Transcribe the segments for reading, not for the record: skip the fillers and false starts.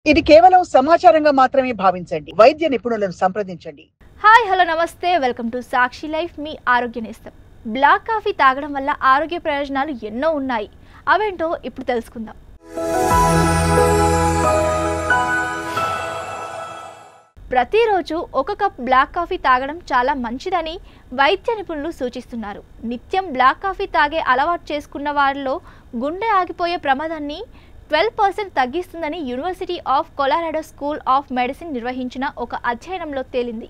ఇది కేవలం సమాచారంగా మాత్రమే భావించండి. వైద్య నిపుణులను సంప్రదించండి. హాయ్ హలో నమస్తే వెల్కమ్ టు సాక్షి లైఫ్ మీ ఆరోగ్య నేస్తం. బ్లాక్ కాఫీ తాగడం వల్ల ఆరోగ్య ప్రయోజనాలు ఎన్నో ఉన్నాయి. అవేంటో ఇప్పుడు తెలుసుకుందాం. ప్రతిరోజు ఒక కప్ బ్లాక్ కాఫీ తాగడం చాలా మంచిదని వైద్య నిపుణులు సూచిస్తున్నారు. నిత్యం బ్లాక్ కాఫీ తాగే అలవాటు చేసుకున్న వారిలో గుండె ఆగిపోయే ప్రమాదాన్ని 12% తగ్గిస్తుందని university of Colorado school of medicine నిర్వహించిన ఒక అధ్యయనంలో తేలింది.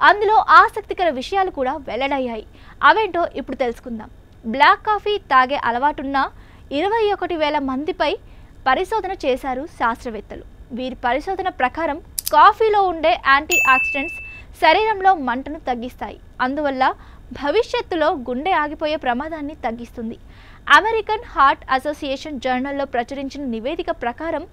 అందులో ఆసక్తికర విషయాలు కూడా వెల్లడయ్యాయి. అవేంటో ఇప్పుడు తెలుసుకుందాం. బ్లాక్ కాఫీ తాగే అలవాటున్న 21,000 మందిపై పరిశోధన చేశారు శాస్త్రవేత్తలు. వీరి పరిశోధన ప్రకారం కాఫీలో ఉండే యాంటీ ఆక్సిడెంట్స్ శరీరంలో మంటను తగ్గిస్తాయి. అందువల్ల భవిష్యత్తులో గుండె ఆగిపోయే ప్రమాదాన్ని తగ్గిస్తుంది. అమెరికన్ హార్ట్ అసోసియేషన్ జర్నల్లో ప్రచురించిన నివేదిక ప్రకారం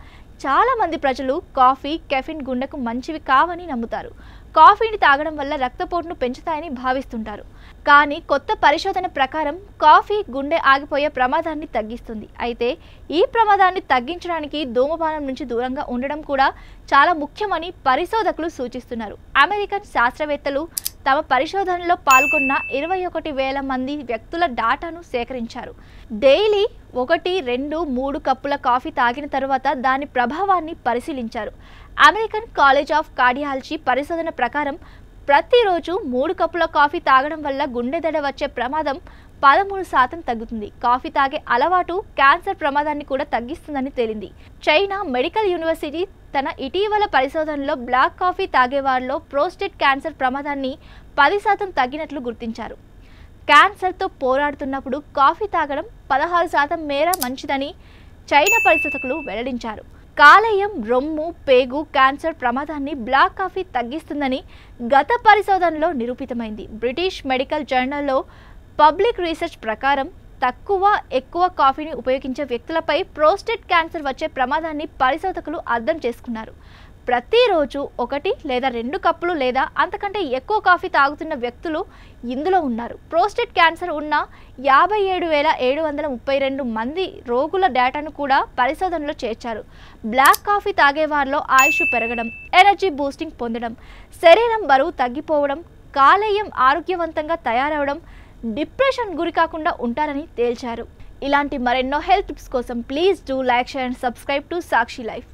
చాలామంది ప్రజలు కాఫీ, కెఫిన్ గుండెకు మంచివి కావని నమ్ముతారు. కాఫీని తాగడం వల్ల రక్తపోటును పెంచుతాయని భావిస్తుంటారు. కానీ కొత్త పరిశోధన ప్రకారం కాఫీ గుండె ఆగిపోయే ప్రమాదాన్ని తగ్గిస్తుంది. అయితే ఈ ప్రమాదాన్ని తగ్గించడానికి ధూమపానం నుంచి దూరంగా ఉండడం కూడా చాలా ముఖ్యమని పరిశోధకులు సూచిస్తున్నారు. అమెరికన్ శాస్త్రవేత్తలు తమ పరిశోధనలో పాల్గొన్న 21,000 మంది వ్యక్తుల డాటాను సేకరించారు. డైలీ 1, 2, 3 కప్పుల కాఫీ తాగిన తరువాత దాని ప్రభావాన్ని పరిశీలించారు. అమెరికన్ కాలేజ్ ఆఫ్ కార్డియాలజీ పరిశోధన ప్రకారం ప్రతిరోజు 3 కప్పుల కాఫీ తాగడం వల్ల గుండె దడ వచ్చే ప్రమాదం 13% తగ్గుతుంది. కాఫీ తాగే అలవాటు క్యాన్సర్ ప్రమాదాన్ని కూడా తగ్గిస్తుందని తేలింది. చైనా మెడికల్ యూనివర్సిటీ తన ఇటీవల పరిశోధనలో బ్లాక్ కాఫీ తాగేవారిలో ప్రోస్టేట్ క్యాన్సర్ ప్రమాదాన్ని 10% తగ్గినట్లు గుర్తించారు. క్యాన్సర్తో పోరాడుతున్నప్పుడు కాఫీ తాగడం 16% మేర మంచిదని చైనా పరిశోధకులు వెల్లడించారు. కాలేయం, రొమ్ము, పేగు క్యాన్సర్ ప్రమాదాన్ని బ్లాక్ కాఫీ తగ్గిస్తుందని గత పరిశోధనలో నిరూపితమైంది. బ్రిటిష్ మెడికల్ జర్నల్లో పబ్లిక్ రీసెర్చ్ ప్రకారం ఎక్కువ కాఫీని ఉపయోగించే వ్యక్తులపై ప్రోస్టేట్ క్యాన్సర్ వచ్చే ప్రమాదాన్ని పరిశోధకులు అర్థం చేసుకున్నారు. ప్రతిరోజు 1 లేదా 2 కప్పులు లేదా అంతకంటే ఎక్కువ కాఫీ తాగుతున్న వ్యక్తులు ఇందులో ఉన్నారు. ప్రోస్టేట్ క్యాన్సర్ ఉన్న 57,732 మంది రోగుల డేటాను కూడా పరిశోధనలో చేర్చారు. బ్లాక్ కాఫీ తాగేవారిలో ఆయుష్ పెరగడం, ఎనర్జీ బూస్టింగ్ పొందడం, శరీరం బరువు తగ్గిపోవడం, కాలేయం ఆరోగ్యవంతంగా తయారవడం, డిప్రెషన్ గురి కాకుండా ఉంటారని తేల్చారు. ఇలాంటి మరెన్నో హెల్త్ టిప్స్ కోసం please do like, share and subscribe to Sakshi life.